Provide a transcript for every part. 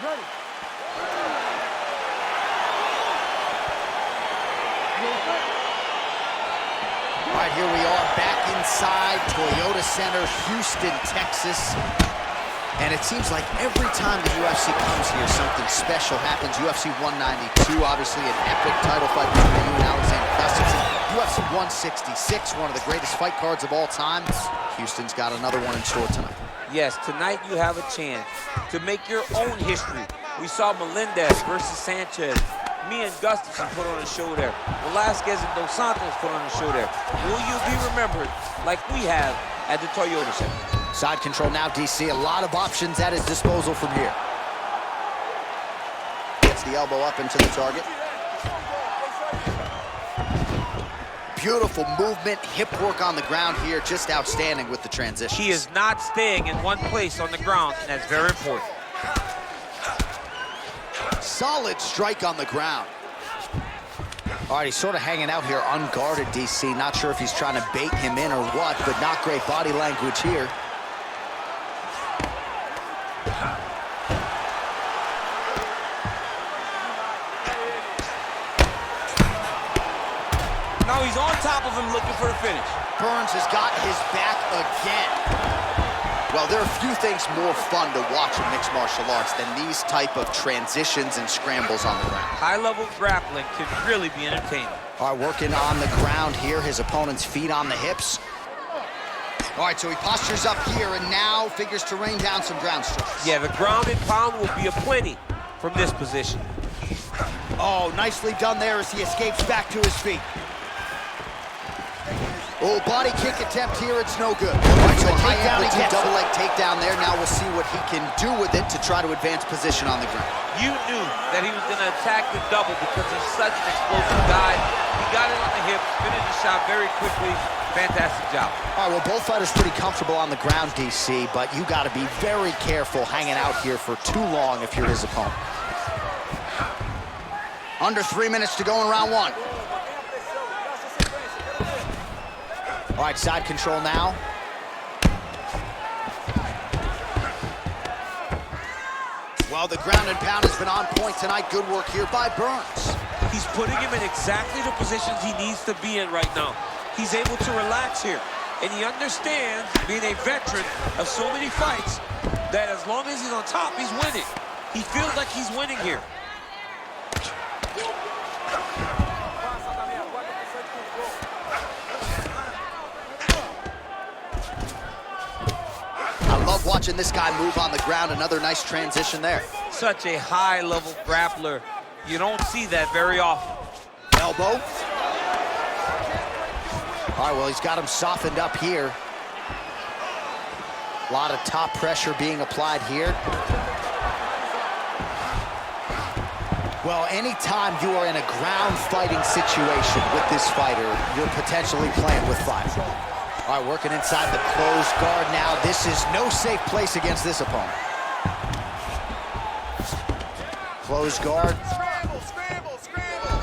All right, here we are back inside Toyota Center, Houston, Texas. And it seems like every time the UFC comes here, something special happens. UFC 192, obviously an epic title fight between you and Alexander Gustafsson. UFC 166, one of the greatest fight cards of all time. Houston's got another one in store tonight. Yes, tonight you have a chance to make your own history. We saw Melendez versus Sanchez. Me and Gustafsson put on a show there. Velasquez and Dos Santos put on a show there. Will you be remembered like we have at the Toyota Center? Side control now, DC. A lot of options at his disposal from here. Gets the elbow up into the target. Beautiful movement, hip work on the ground here. Just outstanding with the transition. He is not staying in one place on the ground, and that's very important. Solid strike on the ground. All right, he's sort of hanging out here unguarded, DC. Not sure if he's trying to bait him in or what, but not great body language here. Now he's on top of him looking for the finish. Burns has got his back again. Well, there are few things more fun to watch in mixed martial arts than these type of transitions and scrambles on the ground. High-level grappling can really be entertaining. All right, working on the ground here. His opponent's feet on the hips. All right, so he postures up here and now figures to rain down some ground strikes. Yeah, the ground and pound will be aplenty from this position. Oh, nicely done there as he escapes back to his feet. Oh, body kick attempt here, it's no good. All right, so a high amplitude double leg takedown there. Now we'll see what he can do with it to try to advance position on the ground. You knew that he was going to attack the double because he's such an explosive guy. He got it on the hip, finished the shot very quickly. Fantastic job. All right, well, both fighters pretty comfortable on the ground, DC, but you got to be very careful hanging out here for too long if you're his opponent. Under 3 minutes to go in round one. All right, side control now. Well, the ground and pound has been on point tonight. Good work here by Burns. He's putting him in exactly the positions he needs to be in right now. He's able to relax here, and he understands, being a veteran of so many fights, that as long as he's on top, he's winning. He feels like he's winning here. Watching this guy move on the ground. Another nice transition there. Such a high-level grappler. You don't see that very often. Elbow. All right, well, he's got him softened up here. A lot of top pressure being applied here. Well, anytime you are in a ground fighting situation with this fighter, you're potentially playing with fire. All right, working inside the closed guard now. This is no safe place against this opponent. Closed guard.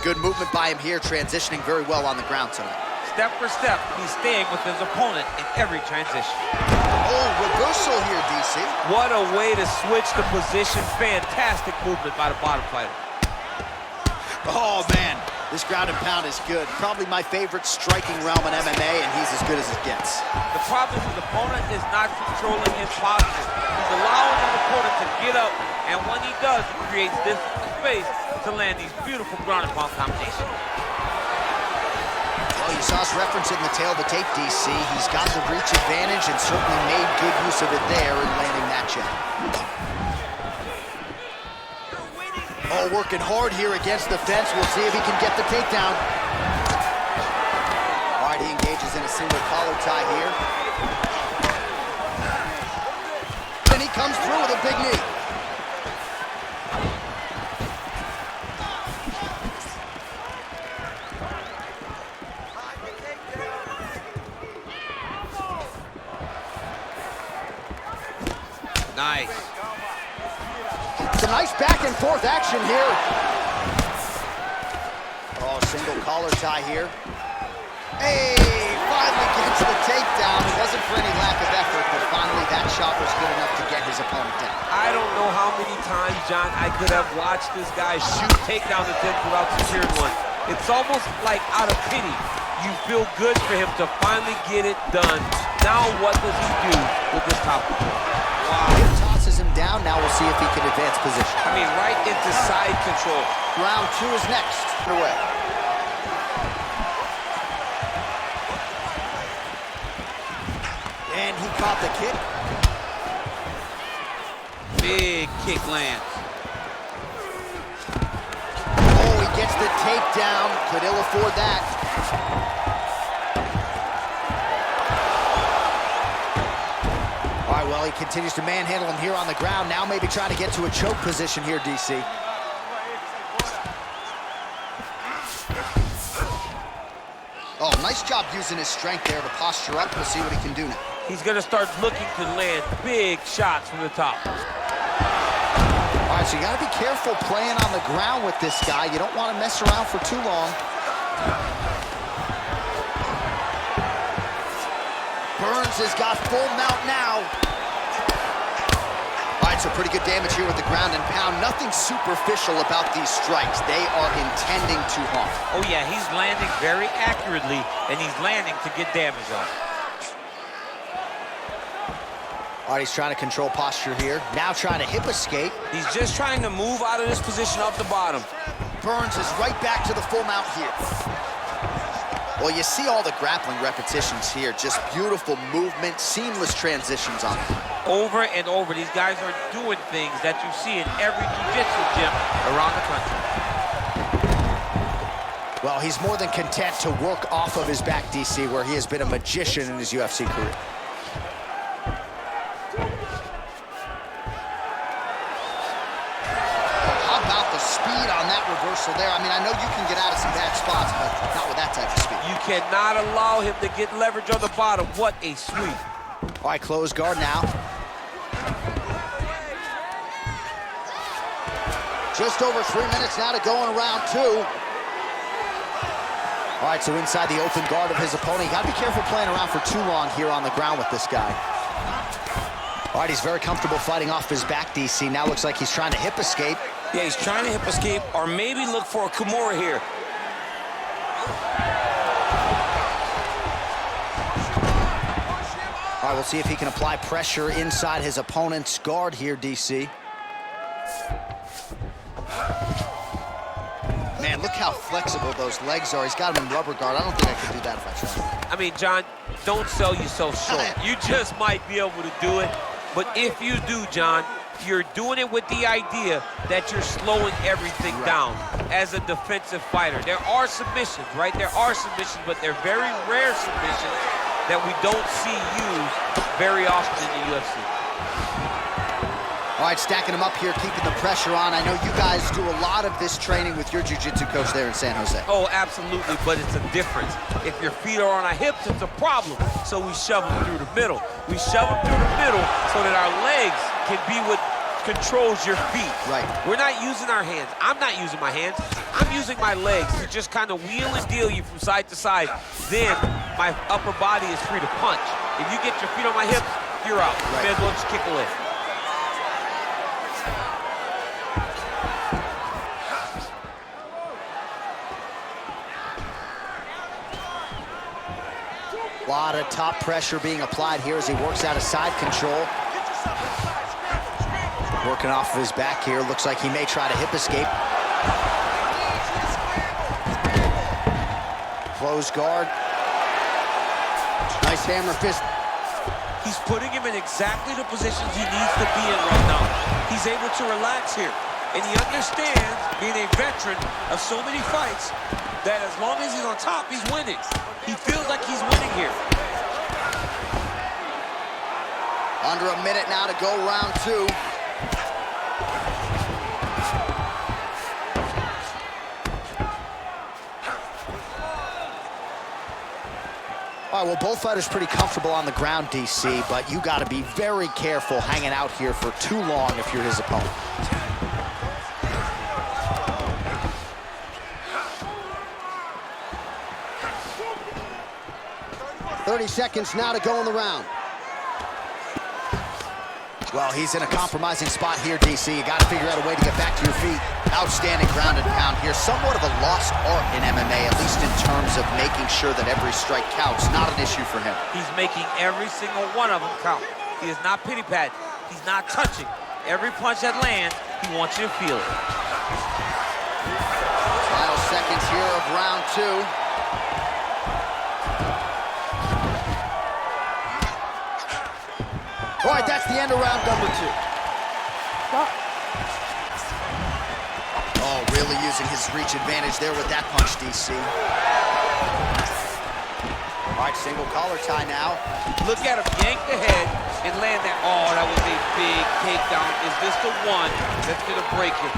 Good movement by him here, transitioning very well on the ground tonight. Step for step, he's staying with his opponent in every transition. Oh, reversal here, DC. What a way to switch the position. Fantastic movement by the bottom fighter. Oh, man. This ground and pound is good. Probably my favorite striking realm in MMA, and he's as good as it gets. The problem is his opponent is not controlling his posture. He's allowing his opponent to get up, and when he does, he creates this space to land these beautiful ground and pound combinations. Well, you saw us referencing the tail of the tape, DC. He's got the reach advantage and certainly made good use of it there in landing that jab. Oh, working hard here against the fence. We'll see if he can get the takedown. All right, he engages in a single collar tie here. And he comes through with a big knee. Nice. Some nice back and forth action here. Oh, single collar tie here. Hey, finally gets the takedown. It wasn't for any lack of effort, but finally that shot was good enough to get his opponent down. I don't know how many times, John, I could have watched this guy shoot takedown attempts without securing one. It's almost like out of pity. You feel good for him to finally get it done. Now what does he do with this top control? Wow. He tosses him down. Now we'll see if he can advance position. I mean, right into side control. Round 2 is next. Away. And he caught the kick. Big kick lands. Oh, he gets the takedown. Could ill afford that. All right, well, he continues to manhandle him here on the ground. Now maybe trying to get to a choke position here, DC. Oh, nice job using his strength there to posture up. We'll see what he can do now. He's going to start looking to land big shots from the top. All right, so you got to be careful playing on the ground with this guy. You don't want to mess around for too long. Burns has got full mount now. All right, so pretty good damage here with the ground and pound. Nothing superficial about these strikes. They are intending to harm. Oh, yeah, he's landing very accurately, and he's landing to get damage on. All right, he's trying to control posture here. Now trying to hip escape. He's just trying to move out of this position off the bottom. Burns is right back to the full mount here. Well, you see all the grappling repetitions here. Just beautiful movement, seamless transitions on them. Over and over, these guys are doing things that you see in every jiu-jitsu gym around the country. Well, he's more than content to work off of his back, DC, where he has been a magician in his UFC career. Speed on that reversal there. I mean, I know you can get out of some bad spots, but not with that type of speed. You cannot allow him to get leverage on the bottom. What a sweep. All right, close guard now. Just over 3 minutes now to go in round 2. All right, so inside the open guard of his opponent. You got to be careful playing around for too long here on the ground with this guy. All right, he's very comfortable fighting off his back, DC. Now looks like he's trying to hip escape. Yeah, he's trying to hip escape or maybe look for a Kimura here. All right, we'll see if he can apply pressure inside his opponent's guard here, DC. Man, look how flexible those legs are. He's got him in rubber guard. I don't think I could do that if I tried. I mean, John, don't sell yourself short. You just might be able to do it. But if you do, John, you're doing it with the idea that you're slowing everything down as a defensive fighter. There are submissions, right? There are submissions, but they're very rare submissions that we don't see used very often in the UFC. All right, stacking them up here, keeping the pressure on. I know you guys do a lot of this training with your jiu-jitsu coach there in San Jose. Oh, absolutely, but it's a difference. If your feet are on our hips, it's a problem. So we shove them through the middle. We shove them through the middle so that our legs can be what controls your feet. Right. We're not using our hands. I'm not using my hands. I'm using my legs to just kind of wheel and deal you from side to side. Then my upper body is free to punch. If you get your feet on my hips, you're out. Right. May as well just kick a leg. A lot of top pressure being applied here as he works out of side control. Working off of his back here. Looks like he may try to hip escape. Close guard. Nice hammer fist. He's putting him in exactly the positions he needs to be in right now. He's able to relax here. And he understands, being a veteran of so many fights, that as long as he's on top, he's winning. He feels like he's winning here. Under a minute now to go round 2. All right, well, both fighters pretty comfortable on the ground, DC, but you got to be very careful hanging out here for too long if you're his opponent. 30 seconds now to go in the round. Well, he's in a compromising spot here, DC. You got to figure out a way to get back to your feet. Outstanding ground and pound here. Somewhat of a lost art in MMA, at least in terms of making sure that every strike counts. Not an issue for him. He's making every single one of them count. He is not pity-patting. He's not touching. Every punch that lands, he wants you to feel it. Final seconds here of round 2. All right, that's the end of round number 2. Oh, really using his reach advantage there with that punch, DC. All right, single collar tie now. Look at him yank the head and land that. Oh, that was a big takedown. Is this the one that's gonna break him?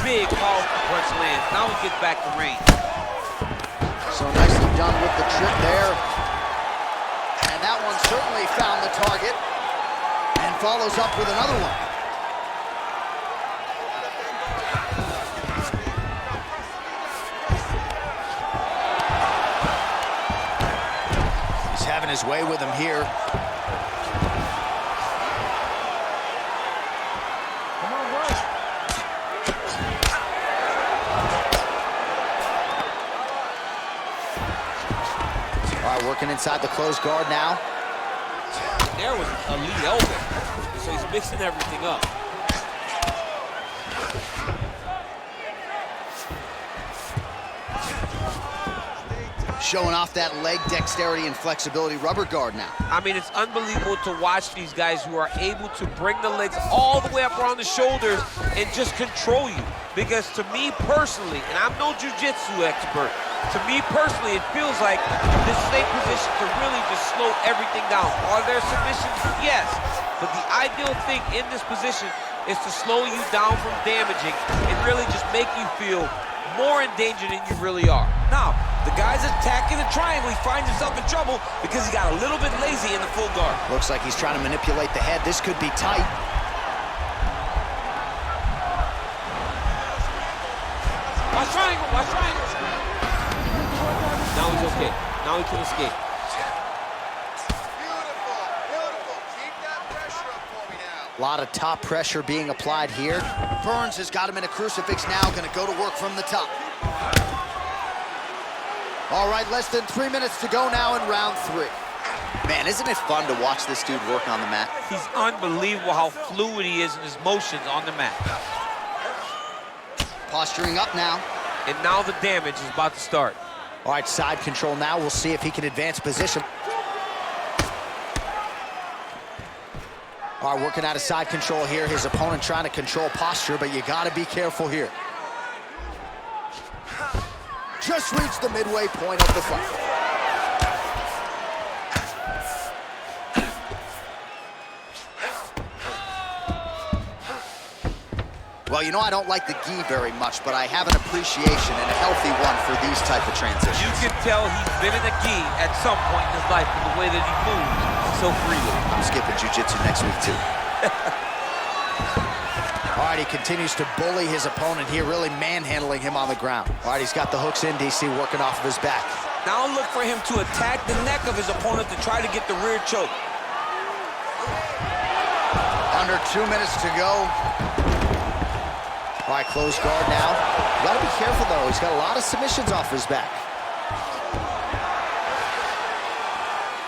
Big, powerful punch lands. Now he gets back to range. So nicely done with the trip there. And that one certainly found the target. And follows up with another one. He's having his way with him here. Come on, rush. All right, working inside the closed guard now. There was a lead elbow, so he's mixing everything up. Showing off that leg dexterity and flexibility rubber guard now. I mean, it's unbelievable to watch these guys who are able to bring the legs all the way up around the shoulders and just control you. Because to me personally, and I'm no jiu-jitsu expert, to me personally, it feels like this is a position to really just slow everything down. Are there submissions? Yes. But the ideal thing in this position is to slow you down from damaging and really just make you feel more in danger than you really are. Now, the guy's attacking the triangle. He finds himself in trouble because he got a little bit lazy in the full guard. Looks like he's trying to manipulate the head. This could be tight. Watch triangle, watch triangle. Now he's okay. Now he can escape. Beautiful, beautiful. Keep that pressure up for me now. A lot of top pressure being applied here. Burns has got him in a crucifix now. Going to go to work from the top. All right, less than 3 minutes to go now in round 3. Man, isn't it fun to watch this dude work on the mat? He's unbelievable how fluid he is in his motions on the mat. Posturing up now. And now the damage is about to start. All right, side control now. We'll see if he can advance position. All right, working out of side control here. His opponent trying to control posture, but you got to be careful here. Just reached the midway point of the fight. Well, you know, I don't like the gi very much, but I have an appreciation and a healthy one for these type of transitions. You can tell he's been in the gi at some point in his life with the way that he moves so freely. I'm skipping jiu-jitsu next week, too. All right, he continues to bully his opponent here, really manhandling him on the ground. All right, he's got the hooks in, DC, working off of his back. Now look for him to attack the neck of his opponent to try to get the rear choke. Under 2 minutes to go. All right, closed guard now. You gotta be careful, though. He's got a lot of submissions off his back.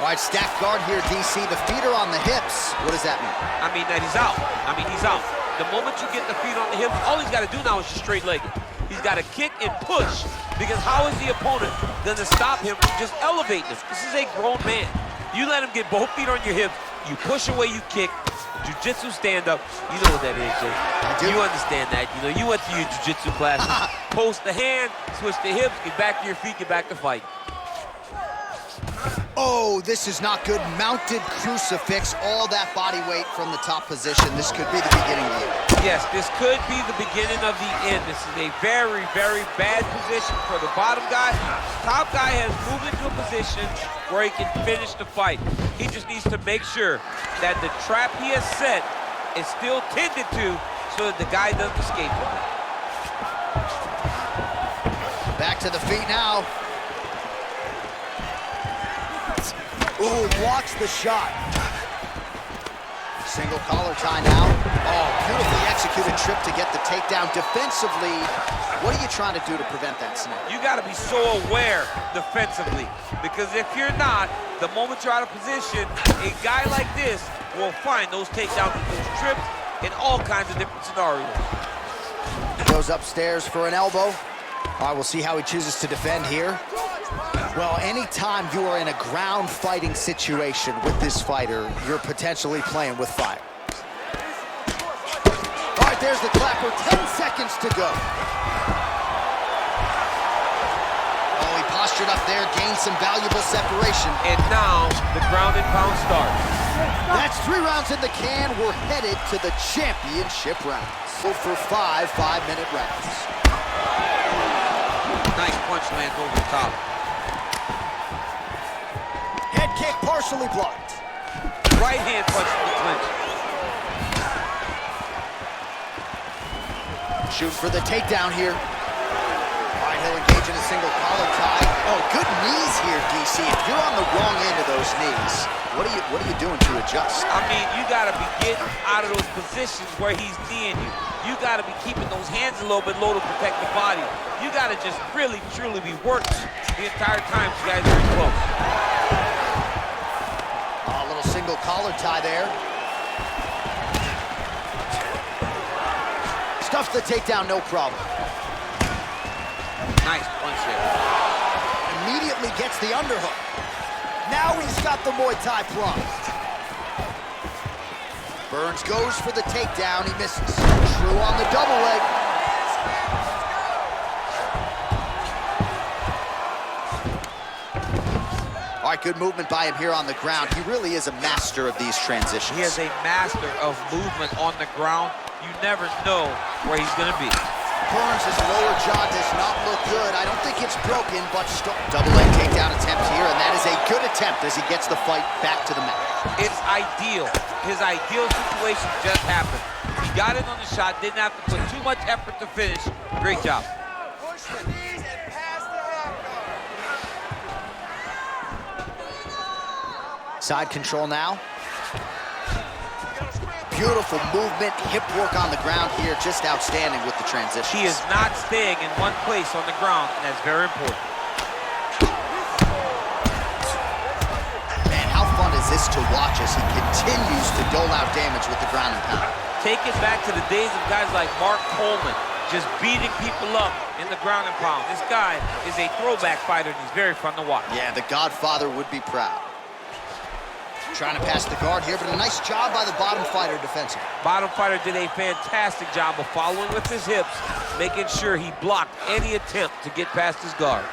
All right, stacked guard here, DC. The feet are on the hips. What does that mean? I mean that he's out. I mean, he's out. The moment you get the feet on the hips, all he's got to do now is just straight leg it. He's got to kick and push, because how is the opponent going to stop him from just elevating him? This is a grown man. You let him get both feet on your hips, you push away, you kick. Jiu-jitsu stand-up, you know what that is, Jay. I do. You understand that. You know, you went to your jiu-jitsu classes. Post the hand, switch the hips, get back to your feet, get back to fight. Oh, this is not good. Mounted crucifix, all that body weight from the top position. This could be the beginning of the end. Yes, this could be the beginning of the end. This is a very, very bad position for the bottom guy. Top guy has moved into a position where he can finish the fight. He just needs to make sure that the trap he has set is still tended to so that the guy doesn't escape from it. Back to the feet now. Ooh, blocks the shot. Single collar tie now. Oh, beautifully executed trip to get the takedown. Defensively, what are you trying to do to prevent that snap? You got to be so aware defensively, because if you're not, the moment you're out of position, a guy like this will find those takedowns with those trips in all kinds of different scenarios. Goes upstairs for an elbow. All right, we'll see how he chooses to defend here. Well, anytime you are in a ground fighting situation with this fighter, you're potentially playing with fire. All right, there's the clapper. 10 seconds to go. Oh, he postured up there, gained some valuable separation. And now the ground and pound starts. That's 3 rounds in the can. We're headed to the championship rounds. So for 5 5-minute rounds. Nice punch lands over the top. Head kick partially blocked. Right hand punch in the clinch. Shooting for the takedown here. All right, he'll engage in a single collar tie. Oh, good knees here, DC. If you're on the wrong end of those knees, what are you doing to adjust? I mean, you got to be getting out of those positions where he's kneeing you. You got to be keeping those hands a little bit low to protect the body. You got to just really, truly be working the entire time you guys are in close. A little single collar tie there. Stuffs the takedown, no problem. Nice punch there. Immediately gets the underhook. Now he's got the Muay Thai plum. Burns goes for the takedown. He misses. True on the double leg. All right, good movement by him here on the ground. He really is a master of these transitions. He is a master of movement on the ground. You never know where he's going to be. Burns' lower jaw does not look good. I don't think it's broken, but double leg takedown attempt here, and that is a good attempt as he gets the fight back to the mat. It's ideal. His ideal situation just happened. He got in on the shot, didn't have to put too much effort to finish. Great job. Push the knees and pass the half guard. Side control now. Beautiful movement, hip work on the ground here, just outstanding with the transition. He is not staying in one place on the ground, and that's very important. Man, how fun is this to watch as he continues to dole out damage with the ground and pound. Take it back to the days of guys like Mark Coleman, just beating people up in the ground and pound. This guy is a throwback fighter, and he's very fun to watch. Yeah, the Godfather would be proud. Trying to pass the guard here, but a nice job by the bottom fighter defensively. Bottom fighter did a fantastic job of following with his hips, making sure he blocked any attempt to get past his guard.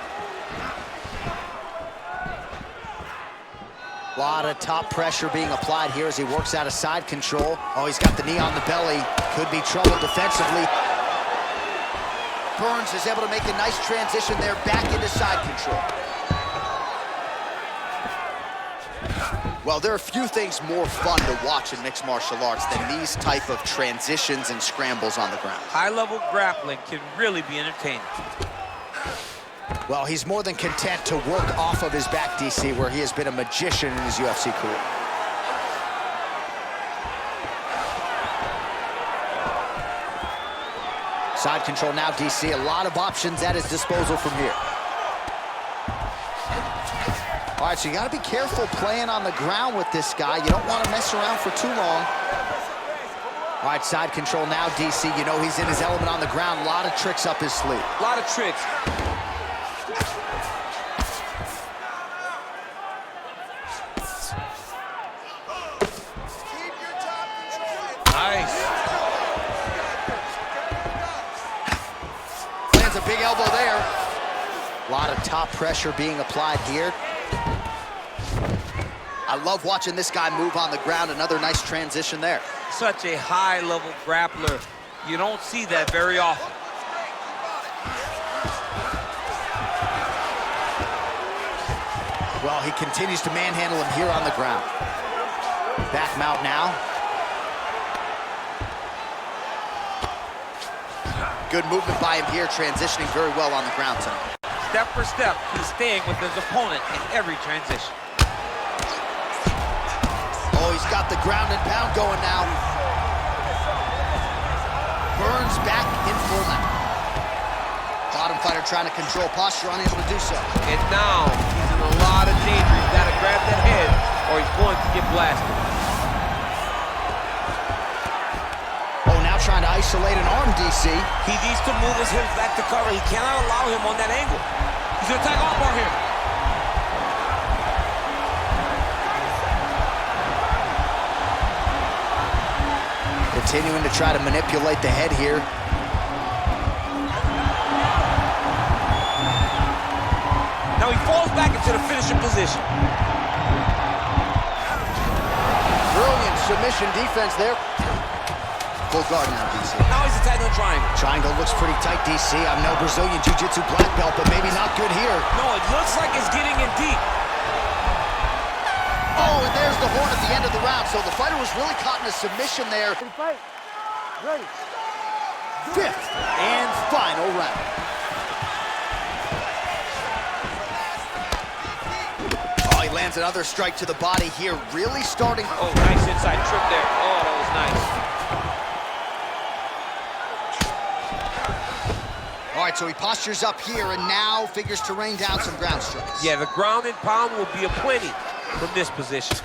A lot of top pressure being applied here as he works out of side control. Oh, he's got the knee on the belly. Could be trouble defensively. Burns is able to make a nice transition there back into side control. Well, there are few things more fun to watch in mixed martial arts than these type of transitions and scrambles on the ground. High-level grappling can really be entertaining. Well, he's more than content to work off of his back, DC, where he has been a magician in his UFC career. Side control now, DC. A lot of options at his disposal from here. All right, so you got to be careful playing on the ground with this guy. You don't want to mess around for too long. All right, side control now, DC. You know he's in his element on the ground. A lot of tricks up his sleeve. A lot of tricks. Keep your top control. Nice. Lands a big elbow there. A lot of top pressure being applied here. I love watching this guy move on the ground. Another nice transition there. Such a high-level grappler. You don't see that very often. Well, he continues to manhandle him here on the ground. Back mount now. Good movement by him here, transitioning very well on the ground tonight. Step for step, he's staying with his opponent in every transition. he's got the ground and pound going now. Burns back in full now. Bottom fighter trying to control posture, unable to do so. And now he's in a lot of danger. He's got to grab that head or he's going to get blasted. Oh, now trying to isolate an arm, DC. He needs to move his hips back to cover. He cannot allow him on that angle. He's going to attack armbar here. Continuing to try to manipulate the head here. Now he falls back into the finishing position. Brilliant submission defense there. Full guard now, DC. Now he's attacking the triangle. Triangle looks pretty tight, DC. I'm no Brazilian Jiu-Jitsu black belt, but maybe not good here. No, it looks like it's getting in deep. Oh, and there's the horn at the end of the round. So the fighter was really caught in a submission there. Ready. Fifth and final round. Oh, he lands another strike to the body here. Really starting. Oh, nice inside trip there. Oh, that was nice. All right, so he postures up here and now figures to rain down some ground strikes. Yeah, the ground and pound will be aplenty from this position.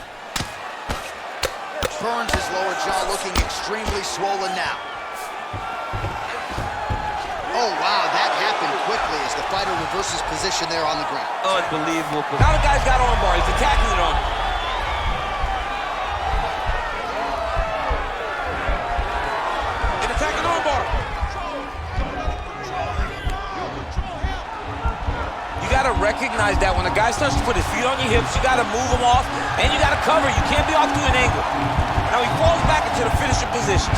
Burns' his lower jaw looking extremely swollen now. Oh, wow, that happened quickly as the fighter reverses position there on the ground. Unbelievable. Now the guy's got armbar. He's attacking it on him. And attacking armbar. You got to recognize that when a guy starts to put his feet on your hips, you got to move him off, and you got to cover. You can't be off to an angle. Now he falls back into the finishing position.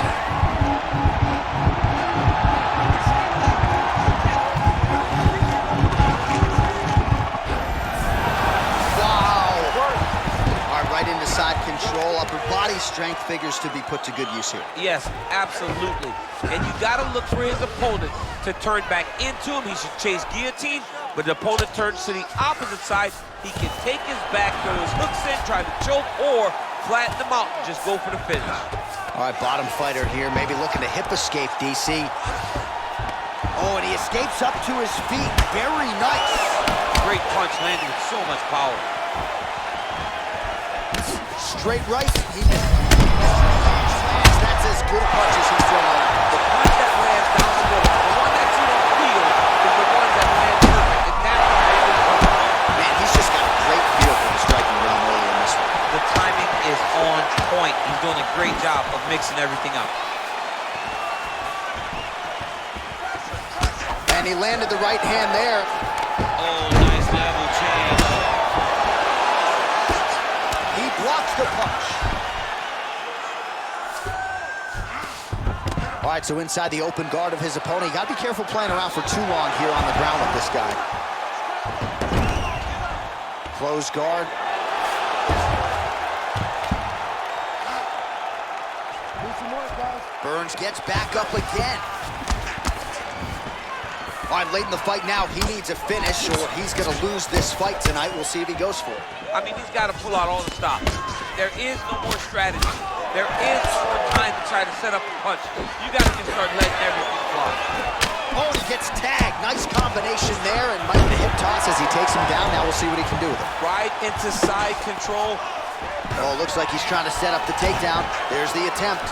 Right into side control, upper body strength figures to be put to good use here. Yes, absolutely. And you got to look for his opponent to turn back into him. He should chase guillotine, but the opponent turns to the opposite side. He can take his back, throw his hooks in, try to choke, or flatten him out and just go for the finish. All right, bottom fighter here, maybe looking to hip escape, DC. Oh, and he escapes up to his feet. Very nice. Great punch landing with so much power. Straight right. That's as good a punch as he's thrown on. The punch that lands down the middle, the one that you don't feel, is the one that lands perfect. And that's what made it perfect. Man, he's just got a great feel for the striking round early in this one. The timing is on point. He's doing a great job of mixing everything up. And he landed the right hand there. Oh, nice level change. He blocks the punch. All right, so inside the open guard of his opponent. You got to be careful playing around for too long here on the ground with this guy. Close guard. Burns gets back up again. All right, late in the fight now, he needs a finish or he's going to lose this fight tonight. We'll see if he goes for it. I mean, he's got to pull out all the stops. There is no more strategy. There is no more time to try to set up a punch. You got to just start letting everything fly. Oh, he gets tagged. Nice combination there, and might be a hip toss as he takes him down. Now we'll see what he can do with it. Right into side control. Oh, looks like he's trying to set up the takedown. There's the attempt.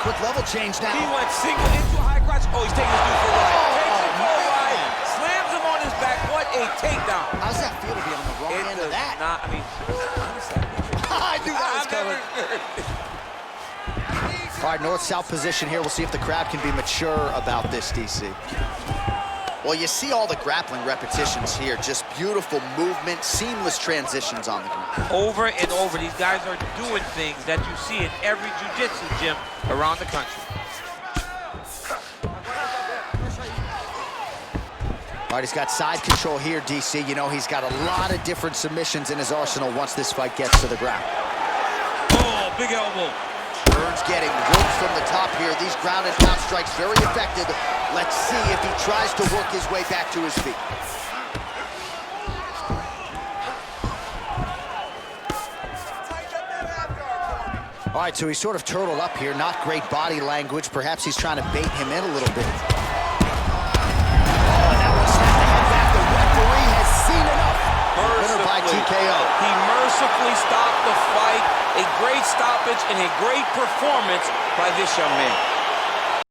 Quick level change now. He went single into a high crotch. Oh, he's taking his dude for a ride. Takes him for a ride. Slams him on his back. What a takedown. How's that feel to be on the wrong end of that? I mean, honestly, I knew that was coming. All right, north-south position here. We'll see if the crowd can be mature about this, DC. Well, you see all the grappling repetitions here. Just beautiful movement, seamless transitions on the ground. Over and over, these guys are doing things that you see in every jiu-jitsu gym around the country. All right, he's got side control here, DC. You know, he's got a lot of different submissions in his arsenal once this fight gets to the ground. Oh, big elbow. Burns getting work from the top here. These ground and pound strikes very effective. Let's see if he tries to work his way back to his feet. All right, so he's sort of turtled up here. Not great body language. Perhaps he's trying to bait him in a little bit. Oh, and that one snapped the head back. The referee has seen enough. Winner by TKO. He mercifully stopped the fight. A great stoppage and a great performance by this young man.